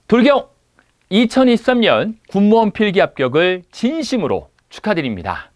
돌격! 2023년 군무원 필기 합격을 진심으로 축하드립니다.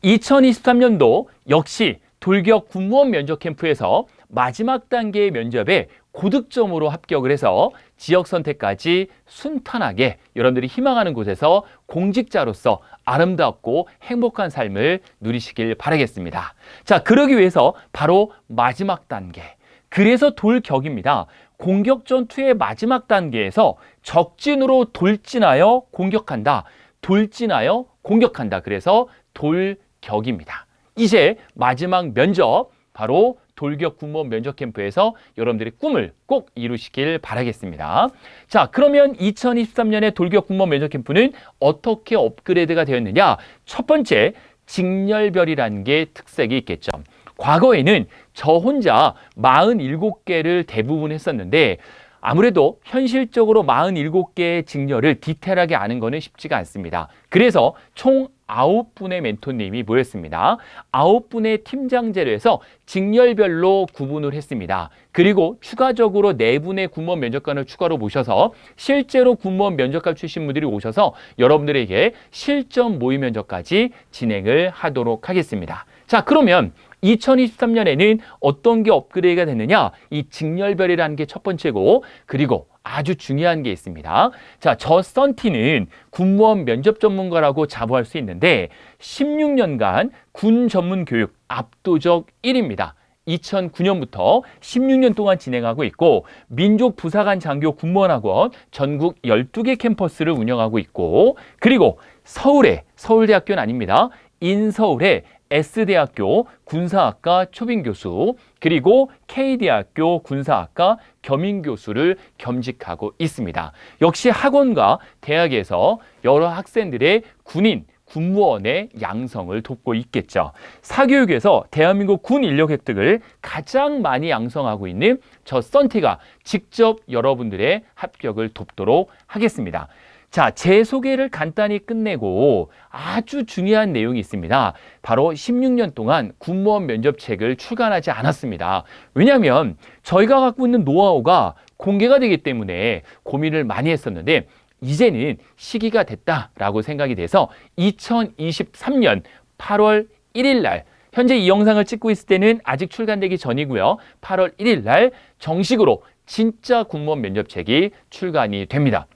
2023년도 역시 돌격 군무원 면접 캠프에서 마지막 단계의 면접에 고득점으로 합격을 해서 지역 선택까지 순탄하게 여러분들이 희망하는 곳에서 공직자로서 아름답고 행복한 삶을 누리시길 바라겠습니다. 자, 그러기 위해서 바로 마지막 단계. 그래서 돌격입니다. 공격 전투의 마지막 단계에서 적진으로 돌진하여 공격한다. 돌진하여 공격한다. 그래서 돌격입니다. 이제 마지막 면접, 바로 돌격 군무원 면접 캠프에서 여러분들의 꿈을 꼭 이루시길 바라겠습니다. 자, 그러면 2023년의 돌격 군무원 면접 캠프는 어떻게 업그레이드가 되었느냐? 첫 번째, 직렬별이라는 게 특색이 있겠죠. 과거에는 저 혼자 47개를 대부분 했었는데 아무래도 현실적으로 47개의 직렬을 디테일하게 아는 것은 쉽지가 않습니다. 그래서 총 9분의 멘토님이 모였습니다. 9분의 팀장제로 해서 직렬별로 구분을 했습니다. 그리고 추가적으로 4분의 군무원 면접관을 추가로 모셔서 실제로 군무원 면접관 출신 분들이 오셔서 여러분들에게 실전 모의 면접까지 진행을 하도록 하겠습니다. 자, 그러면 2023년에는 어떤 게 업그레이드가 됐느냐? 이 직렬별이라는 게 첫 번째고, 그리고 아주 중요한 게 있습니다. 자, 저 썬티는 군무원 면접 전문가라고 자부할 수 있는데 16년간 군 전문 교육 압도적 1위입니다. 2009년부터 16년 동안 진행하고 있고 민족부사관 장교 군무원학원 전국 12개 캠퍼스를 운영하고 있고, 그리고 서울에, 서울대학교는 아닙니다. 인서울에 S대학교 군사학과 초빙교수, 그리고 K대학교 군사학과 겸임교수를 겸직하고 있습니다. 역시 학원과 대학에서 여러 학생들의 군인, 군무원의 양성을 돕고 있겠죠. 사교육에서 대한민국 군 인력 획득을 가장 많이 양성하고 있는 저 썬티가 직접 여러분들의 합격을 돕도록 하겠습니다. 자, 제 소개를 간단히 끝내고 아주 중요한 내용이 있습니다. 바로 16년 동안 군무원 면접책을 출간하지 않았습니다. 왜냐하면 저희가 갖고 있는 노하우가 공개가 되기 때문에 고민을 많이 했었는데 이제는 시기가 됐다라고 생각이 돼서 2023년 8월 1일 날, 현재 이 영상을 찍고 있을 때는 아직 출간되기 전이고요. 8월 1일 날 정식으로 진짜 군무원 면접책이 출간이 됩니다.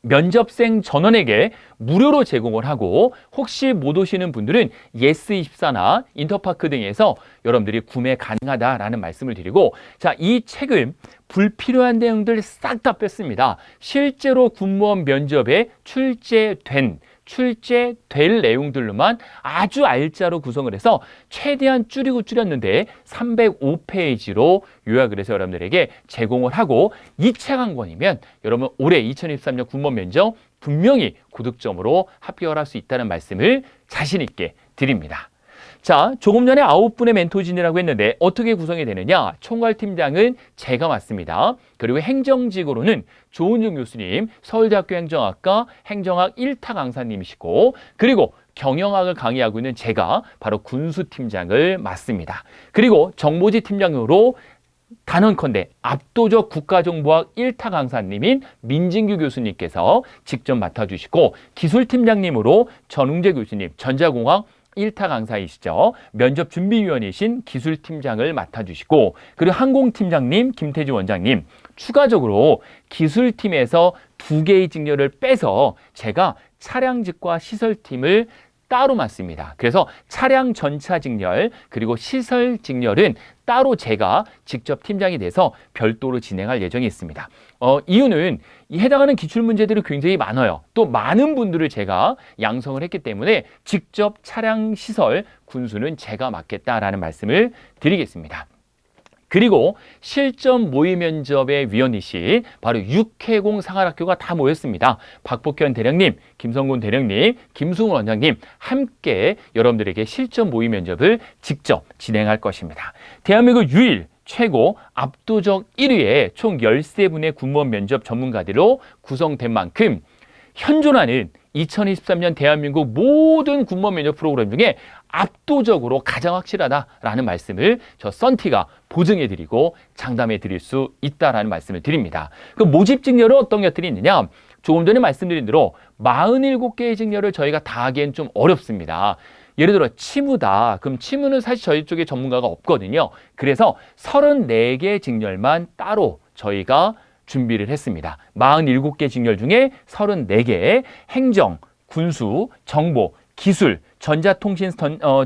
면접생 전원에게 무료로 제공을 하고 혹시 못 오시는 분들은 예스24나 인터파크 등에서 여러분들이 구매 가능하다라는 말씀을 드리고, 자, 이 책은 불필요한 내용들 싹 다 뺐습니다. 실제로 군무원 면접에 출제될 내용들로만 아주 알짜로 구성을 해서 최대한 줄였는데 305페이지로 요약을 해서 여러분들에게 제공을 하고, 이 책 한 권이면 여러분 올해 2023년 군무원 면접 분명히 고득점으로 합격을 할 수 있다는 말씀을 자신 있게 드립니다. 자, 조금 전에 9분의 멘토진이라고 했는데 어떻게 구성이 되느냐? 총괄팀장은 제가 맡습니다. 그리고 행정직으로는 조은중 교수님, 서울대학교 행정학과 행정학 1타 강사님이시고, 그리고 경영학을 강의하고 있는 제가 바로 군수팀장을 맡습니다. 그리고 정보지 팀장으로 단언컨대 압도적 국가정보학 1타 강사님인 민진규 교수님께서 직접 맡아주시고, 기술팀장님으로 전웅재 교수님, 전자공학 1타 강사이시죠. 면접준비위원이신 기술팀장을 맡아주시고, 그리고 항공팀장님 김태주 원장님, 추가적으로 기술팀에서 2개의 직렬을 빼서 제가 차량직과 시설팀을 따로 맡습니다. 그래서 차량 전차 직렬 그리고 시설 직렬은 따로 제가 직접 팀장이 돼서 별도로 진행할 예정이 있습니다. 이유는 해당하는 기출문제들이 굉장히 많아요. 또 많은 분들을 제가 양성을 했기 때문에 직접 차량 시설 군수는 제가 맡겠다라는 말씀을 드리겠습니다. 그리고 실전 모의 면접의 위원이신 바로 육해공 상하학교가 다 모였습니다. 박복현 대령님, 김성곤 대령님, 김승훈 원장님 함께 여러분들에게 실전 모의 면접을 직접 진행할 것입니다. 대한민국 유일 최고 압도적 1위의 총 13분의 군무원 면접 전문가들로 구성된 만큼 현존하는 2023년 대한민국 모든 군무원 면접 프로그램 중에 압도적으로 가장 확실하다라는 말씀을 저 썬티가 보증해드리고 장담해드릴 수 있다라는 말씀을 드립니다. 그 모집 직렬은 어떤 것들이 있느냐? 조금 전에 말씀드린 대로 47개의 직렬을 저희가 다 하기엔 좀 어렵습니다. 예를 들어 치무다. 그럼 치무는 사실 저희 쪽에 전문가가 없거든요. 그래서 34개 직렬만 따로 저희가 준비를 했습니다. 47개 직렬 중에 34개 행정, 군수, 정보, 기술, 전자통신,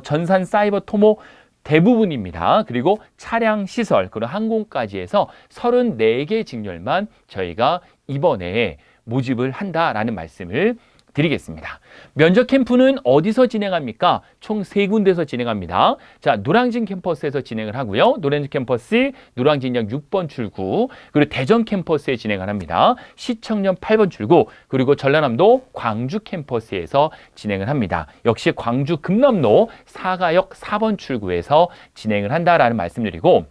전산, 사이버, 토모 대부분입니다. 그리고 차량, 시설, 그리고 항공까지 해서 34개 직렬만 저희가 이번에 모집을 한다라는 말씀을 드리겠습니다. 면접 캠프는 어디서 진행합니까? 총 3군데서 진행합니다. 자, 노량진 캠퍼스에서 진행을 하고요. 노량진 캠퍼스 노량진역 6번 출구, 그리고 대전 캠퍼스에 진행을 합니다. 시청역 8번 출구, 그리고 전라남도 광주 캠퍼스에서 진행을 합니다. 역시 광주 금남로 사가역 4번 출구에서 진행을 한다라는 말씀드리고,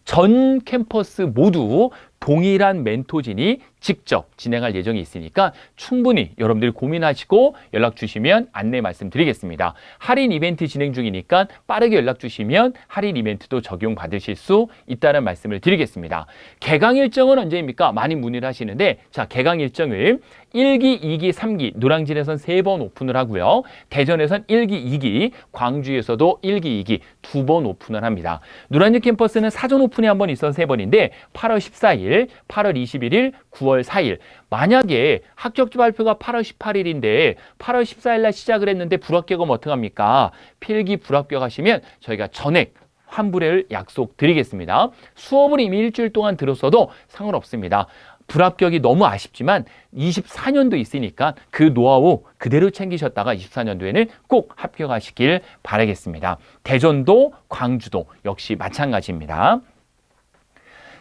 전 캠퍼스 모두 동일한 멘토진이 직접 진행할 예정이 있으니까 충분히 여러분들이 고민하시고 연락 주시면 안내 말씀드리겠습니다. 할인 이벤트 진행 중이니까 빠르게 연락 주시면 할인 이벤트도 적용받으실 수 있다는 말씀을 드리겠습니다. 개강 일정은 언제입니까? 많이 문의를 하시는데, 자, 개강 일정을 1기, 2기, 3기 노량진에선 3번 오픈을 하고요. 대전에선 1기, 2기, 광주에서도 1기, 2기 2번 오픈을 합니다. 노량진 캠퍼스는 사전 오픈이 한 번 있어서 3번인데 8월 14일, 8월 21일, 9월 4일. 만약에 합격자 발표가 8월 18일인데 8월 14일 날 시작을 했는데 불합격하면 어떡합니까? 필기 불합격하시면 저희가 전액 환불을 약속드리겠습니다. 수업을 이미 일주일 동안 들었어도 상관없습니다. 불합격이 너무 아쉽지만 24년도 있으니까 그 노하우 그대로 챙기셨다가 24년도에는 꼭 합격하시길 바라겠습니다. 대전도 광주도 역시 마찬가지입니다.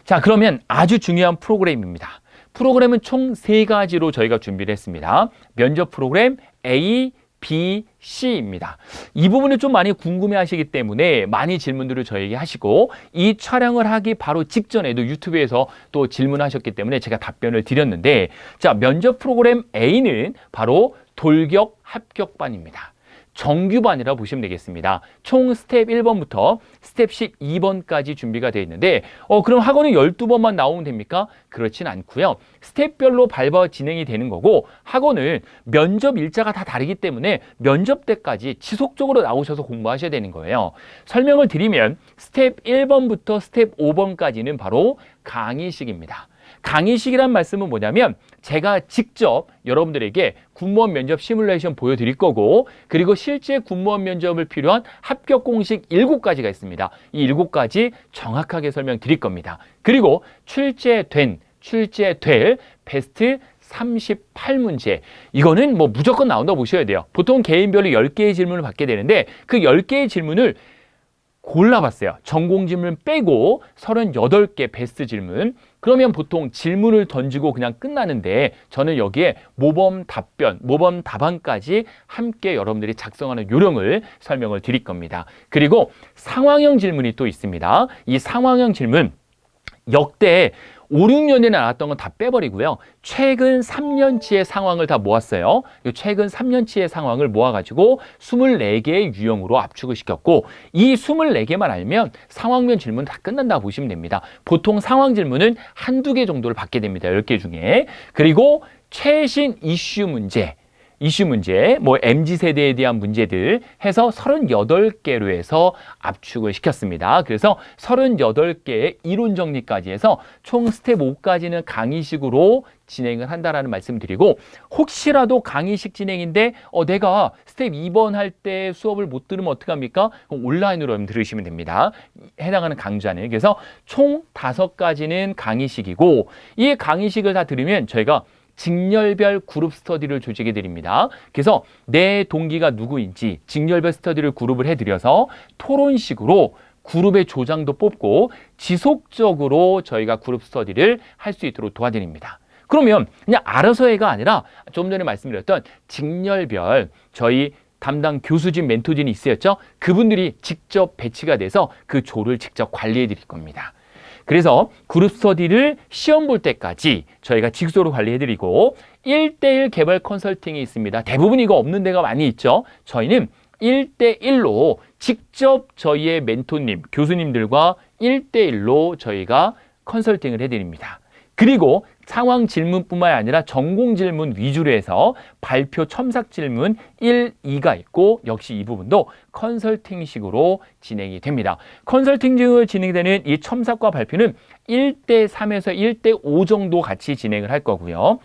자, 그러면 아주 중요한 프로그램입니다. 프로그램은 총 3가지로 저희가 준비를 했습니다. 면접 프로그램 A, B, C입니다. 이 부분을 좀 많이 궁금해하시기 때문에 많이 질문들을 저에게 하시고, 이 촬영을 하기 바로 직전에도 유튜브에서 또 질문하셨기 때문에 제가 답변을 드렸는데, 자, 면접 프로그램 A는 바로 돌격 합격반입니다. 정규반이라 보시면 되겠습니다. 총 스텝 1번부터 스텝 12번까지 준비가 되어 있는데, 그럼 학원은 12번만 나오면 됩니까? 그렇진 않고요. 스텝별로 밟아 진행이 되는 거고, 학원은 면접 일자가 다 다르기 때문에 면접 때까지 지속적으로 나오셔서 공부하셔야 되는 거예요. 설명을 드리면 스텝 1번부터 스텝 5번까지는 바로 강의식입니다. 강의식이란 말씀은 뭐냐면 제가 직접 여러분들에게 군무원 면접 시뮬레이션 보여드릴 거고, 그리고 실제 군무원 면접을 필요한 합격 공식 7가지가 있습니다. 이 7가지 정확하게 설명드릴 겁니다. 그리고 출제될 베스트 38문제. 이거는 뭐 무조건 나온다고 보셔야 돼요. 보통 개인별로 10개의 질문을 받게 되는데 그 10개의 질문을 골라봤어요. 전공 질문 빼고 38개 베스트 질문. 그러면 보통 질문을 던지고 그냥 끝나는데 저는 여기에 모범 답변, 모범 답안까지 함께 여러분들이 작성하는 요령을 설명을 드릴 겁니다. 그리고 상황형 질문이 또 있습니다. 이 상황형 질문 역대 5, 6년에 나왔던 건 다 빼버리고요. 최근 3년치의 상황을 다 모았어요. 최근 3년치의 상황을 모아가지고 24개의 유형으로 압축을 시켰고, 이 24개만 알면 상황면 질문 다 끝난다고 보시면 됩니다. 보통 상황 질문은 한두 개 정도를 받게 됩니다. 10개 중에. 그리고 최신 이슈 문제, 뭐 MZ세대에 대한 문제들 해서 38개로 해서 압축을 시켰습니다. 그래서 38개의 이론 정리까지 해서 총 스텝 5까지는 강의식으로 진행을 한다라는 말씀 드리고, 혹시라도 강의식 진행인데 내가 스텝 2번 할 때 수업을 못 들으면 어떡합니까? 그럼 온라인으로 들으시면 됩니다. 해당하는 강좌는. 그래서 총 5가지는 강의식이고, 이 강의식을 다 들으면 저희가 직렬별 그룹 스터디를 조직해 드립니다. 그래서 내 동기가 누구인지 직렬별 스터디를 그룹을 해드려서 토론식으로 그룹의 조장도 뽑고 지속적으로 저희가 그룹 스터디를 할 수 있도록 도와드립니다. 그러면 그냥 알아서 해가 아니라 좀 전에 말씀드렸던 직렬별 저희 담당 교수진, 멘토진이 있었죠. 그분들이 직접 배치가 돼서 그 조를 직접 관리해 드릴 겁니다. 그래서 그룹 스터디를 시험 볼 때까지 저희가 직소로 관리해드리고 1:1 개발 컨설팅이 있습니다. 대부분 이거 없는 데가 많이 있죠. 저희는 1대1로 직접 저희의 멘토님, 교수님들과 1대1로 저희가 컨설팅을 해드립니다. 그리고 상황 질문뿐만 아니라 전공 질문 위주로 해서 발표 첨삭 질문 1, 2가 있고 역시 이 부분도 컨설팅식으로 진행이 됩니다. 컨설팅식으로 진행되는 이 첨삭과 발표는 1대3에서 1대5 정도 같이 진행을 할 거고요.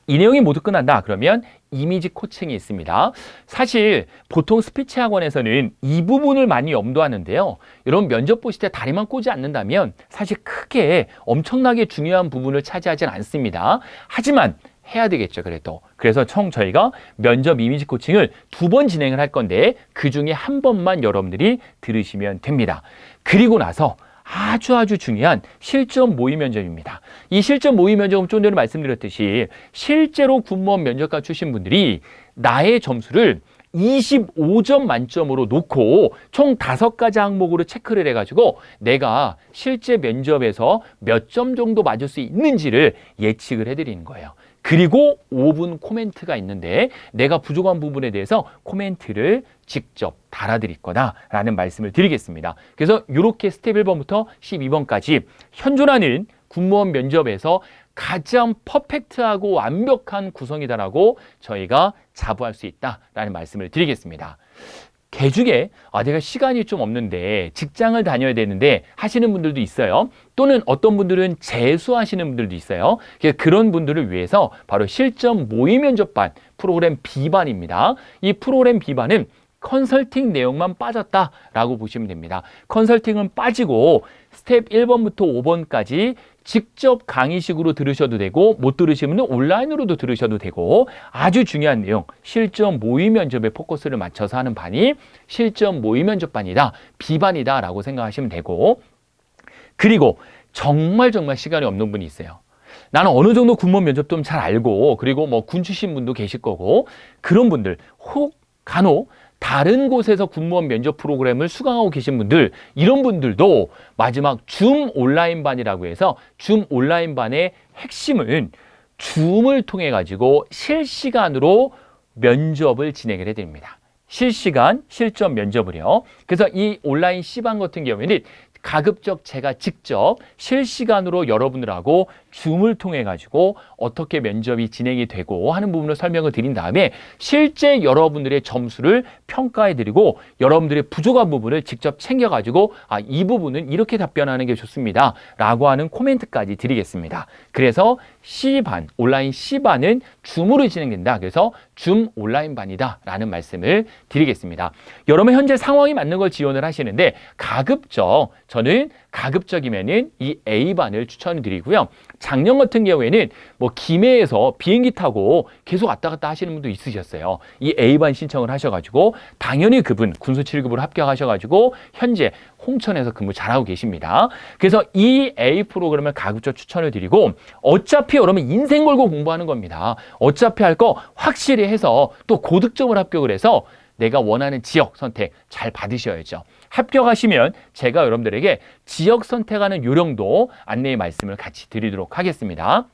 이 내용이 모두 끝난다 그러면 이미지 코칭이 있습니다. 사실 보통 스피치 학원에서는 이 부분을 많이 염두하는데요. 여러분 면접 보실 때 다리만 꼬지 않는다면 사실 크게 엄청나게 중요한 부분을 차지하진 않습니다. 하지만 해야 되겠죠, 그래도. 그래서 총 저희가 면접 이미지 코칭을 2번 진행을 할 건데 그중에 한 번만 여러분들이 들으시면 됩니다. 그리고 나서 아주 중요한 실전 모의 면접입니다. 이 실전 모의 면접은 좀 전에 말씀드렸듯이 실제로 군무원 면접관 출신 분들이 나의 점수를 25점 만점으로 놓고 총 5가지 항목으로 체크를 해가지고 내가 실제 면접에서 몇 점 정도 맞을 수 있는지를 예측을 해드리는 거예요. 그리고 5분 코멘트가 있는데 내가 부족한 부분에 대해서 코멘트를 직접 달아드릴 거다라는 말씀을 드리겠습니다. 그래서 이렇게 스텝 1번부터 12번까지 현존하는 군무원 면접에서 가장 퍼펙트하고 완벽한 구성이다라고 저희가 자부할 수 있다라는 말씀을 드리겠습니다. 개 중에 내가 시간이 좀 없는데 직장을 다녀야 되는데 하시는 분들도 있어요. 또는 어떤 분들은 재수하시는 분들도 있어요. 그런 분들을 위해서 바로 실전 모의 면접반 프로그램 B반입니다. 이 프로그램 B반은 컨설팅 내용만 빠졌다라고 보시면 됩니다. 컨설팅은 빠지고 스텝 1번부터 5번까지 직접 강의식으로 들으셔도 되고 못 들으시면 온라인으로도 들으셔도 되고 아주 중요한 내용 실전 모의 면접에 포커스를 맞춰서 하는 반이 실전 모의 면접반이다, B반이다 라고 생각하시면 되고 그리고 정말 시간이 없는 분이 있어요. 나는 어느 정도 군무원 면접 좀 잘 알고 그리고 뭐 군 출신 분도 계실 거고 그런 분들 혹 간혹 다른 곳에서 군무원 면접 프로그램을 수강하고 계신 분들 이런 분들도 마지막 줌 온라인반이라고 해서 줌 온라인반의 핵심은 줌을 통해 가지고 실시간으로 면접을 진행을 해드립니다. 실시간 실전 면접을요. 그래서 이 온라인 C반 같은 경우에는 가급적 제가 직접 실시간으로 여러분들하고 줌을 통해 가지고 어떻게 면접이 진행이 되고 하는 부분을 설명을 드린 다음에 실제 여러분들의 점수를 평가해 드리고 여러분들의 부족한 부분을 직접 챙겨 가지고 이 부분은 이렇게 답변하는 게 좋습니다 라고 하는 코멘트까지 드리겠습니다. 그래서 C반, 온라인 C반은 줌으로 진행된다. 그래서 줌 온라인반이다 라는 말씀을 드리겠습니다. 여러분 현재 상황이 맞는 걸 지원을 하시는데 저는 가급적이면은 이 A반을 추천을 드리고요. 작년 같은 경우에는 뭐 김해에서 비행기 타고 계속 왔다 갔다 하시는 분도 있으셨어요. 이 A반 신청을 하셔가지고 당연히 그분 군수 7급으로 합격하셔가지고 현재 홍천에서 근무 잘하고 계십니다. 그래서 이 A 프로그램을 가급적 추천을 드리고 어차피 여러분 인생 걸고 공부하는 겁니다. 어차피 할 거 확실히 해서 또 고득점을 합격을 해서 내가 원하는 지역 선택 잘 받으셔야죠. 합격하시면 제가 여러분들에게 지역 선택하는 요령도 안내의 말씀을 같이 드리도록 하겠습니다.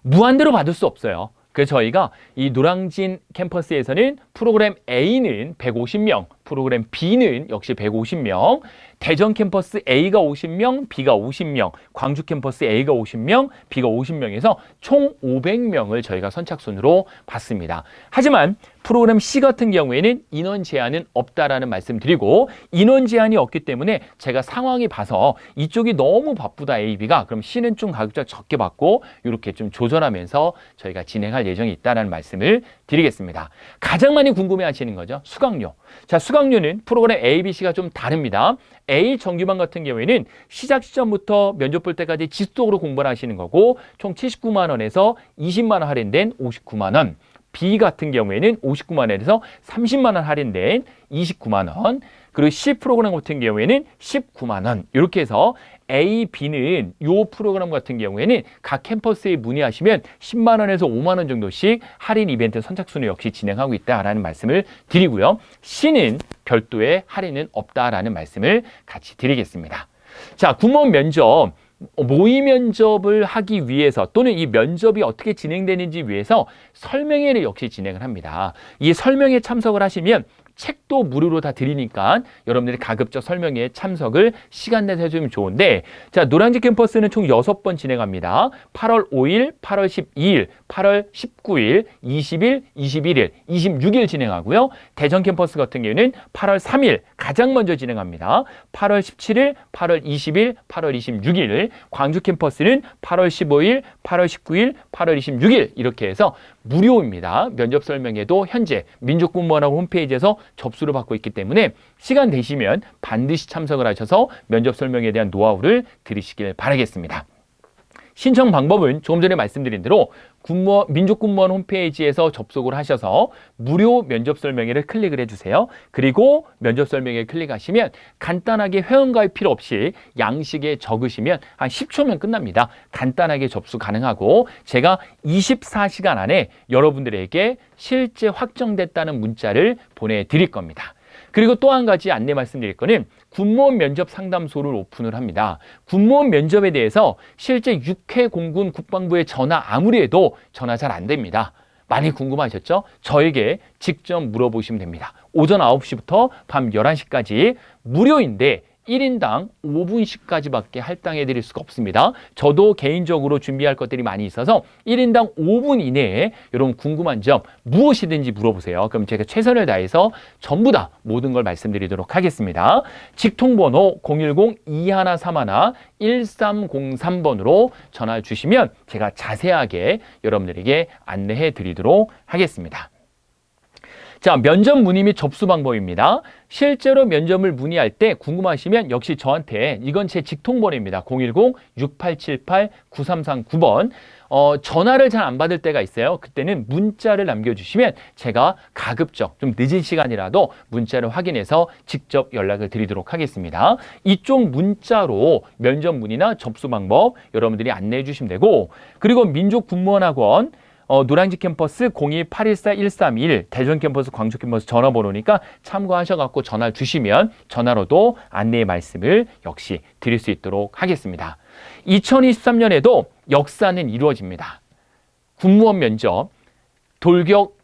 무한대로 받을 수 없어요. 그래서 저희가 이 노량진 캠퍼스에서는 프로그램 A는 150명, 프로그램 B는 역시 150명, 대전 캠퍼스 A가 50명, B가 50명, 광주 캠퍼스 A가 50명, B가 50명에서 총 500명을 저희가 선착순으로 받습니다. 하지만 프로그램 C 같은 경우에는 인원 제한은 없다라는 말씀 드리고 인원 제한이 없기 때문에 제가 상황이 봐서 이쪽이 너무 바쁘다 A, B가 그럼 C는 좀 가급적 적게 받고 이렇게 좀 조절하면서 저희가 진행할 예정이 있다는 말씀을 드리겠습니다. 가장 많이 궁금해 하시는 거죠. 수강료. 자, 수강료는 프로그램 A, B, C가 좀 다릅니다. A 정규반 같은 경우에는 시작 시점부터 면접 볼 때까지 지속적으로 공부를 하시는 거고 총 79만 원에서 20만 원 할인된 59만 원. B 같은 경우에는 59만 원에서 30만 원 할인된 29만 원. 그리고 C 프로그램 같은 경우에는 19만 원. 이렇게 해서 A, B는 이 프로그램 같은 경우에는 각 캠퍼스에 문의하시면 10만 원에서 5만 원 정도씩 할인 이벤트 선착순을 역시 진행하고 있다라는 말씀을 드리고요. C는 별도의 할인은 없다라는 말씀을 같이 드리겠습니다. 자, 군무원 면접 모의 면접을 하기 위해서 또는 이 면접이 어떻게 진행되는지 위해서 설명회를 역시 진행을 합니다. 이 설명회에 참석을 하시면 책도 무료로 다 드리니까 여러분들이 가급적 설명회에 참석을 시간 내서 해주면 좋은데, 자, 노량진 캠퍼스는 총 6번 진행합니다. 8월 5일, 8월 12일, 8월 19일, 20일, 21일, 26일 진행하고요. 대전 캠퍼스 같은 경우는 8월 3일 가장 먼저 진행합니다. 8월 17일, 8월 20일, 8월 26일, 광주 캠퍼스는 8월 15일, 8월 19일, 8월 26일 이렇게 해서 무료입니다. 면접 설명회도 현재 민족공무원하고 홈페이지에서 접수를 받고 있기 때문에 시간 되시면 반드시 참석을 하셔서 면접 설명에 대한 노하우를 들으시길 바라겠습니다. 신청 방법은 조금 전에 말씀드린 대로 민족공무원 홈페이지에서 접속을 하셔서 무료 면접 설명회를 클릭을 해주세요. 그리고 면접 설명회를 클릭하시면 간단하게 회원가입 필요 없이 양식에 적으시면 한 10초면 끝납니다. 간단하게 접수 가능하고 제가 24시간 안에 여러분들에게 실제 확정됐다는 문자를 보내드릴 겁니다. 그리고 또 한 가지 안내 말씀드릴 거는 군무원 면접 상담소를 오픈을 합니다. 군무원 면접에 대해서 실제 육해 공군 국방부에 전화 아무리 해도 전화 잘 안 됩니다. 많이 궁금하셨죠? 저에게 직접 물어보시면 됩니다. 오전 9시부터 밤 11시까지 무료인데 1인당 5분씩까지밖에 할당해 드릴 수가 없습니다. 저도 개인적으로 준비할 것들이 많이 있어서 1인당 5분 이내에 여러분 궁금한 점 무엇이든지 물어보세요. 그럼 제가 최선을 다해서 전부 다 모든 걸 말씀드리도록 하겠습니다. 직통번호 010-2131-1303번으로 전화 주시면 제가 자세하게 여러분들에게 안내해 드리도록 하겠습니다. 자, 면접 문의 및 접수 방법입니다. 실제로 면접을 문의할 때 궁금하시면 역시 저한테, 이건 제 직통번호입니다. 010-6878-9339번. 전화를 잘 안 받을 때가 있어요. 그때는 문자를 남겨주시면 제가 가급적 좀 늦은 시간이라도 문자를 확인해서 직접 연락을 드리도록 하겠습니다. 이쪽 문자로 면접 문의나 접수 방법 여러분들이 안내해 주시면 되고, 그리고 민족군무원학원 노량진 캠퍼스 02-814-131, 대전 캠퍼스, 광주 캠퍼스 전화번호니까 참고하셔갖고 전화 주시면 전화로도 안내의 말씀을 역시 드릴 수 있도록 하겠습니다. 2023년에도 역사는 이루어집니다. 군무원 면접, 돌격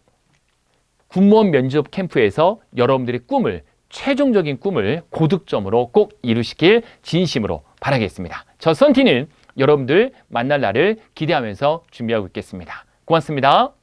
군무원 면접 캠프에서 여러분들의 꿈을, 최종적인 꿈을 고득점으로 꼭 이루시길 진심으로 바라겠습니다. 저 썬티는 여러분들 만날 날을 기대하면서 준비하고 있겠습니다. 고맙습니다.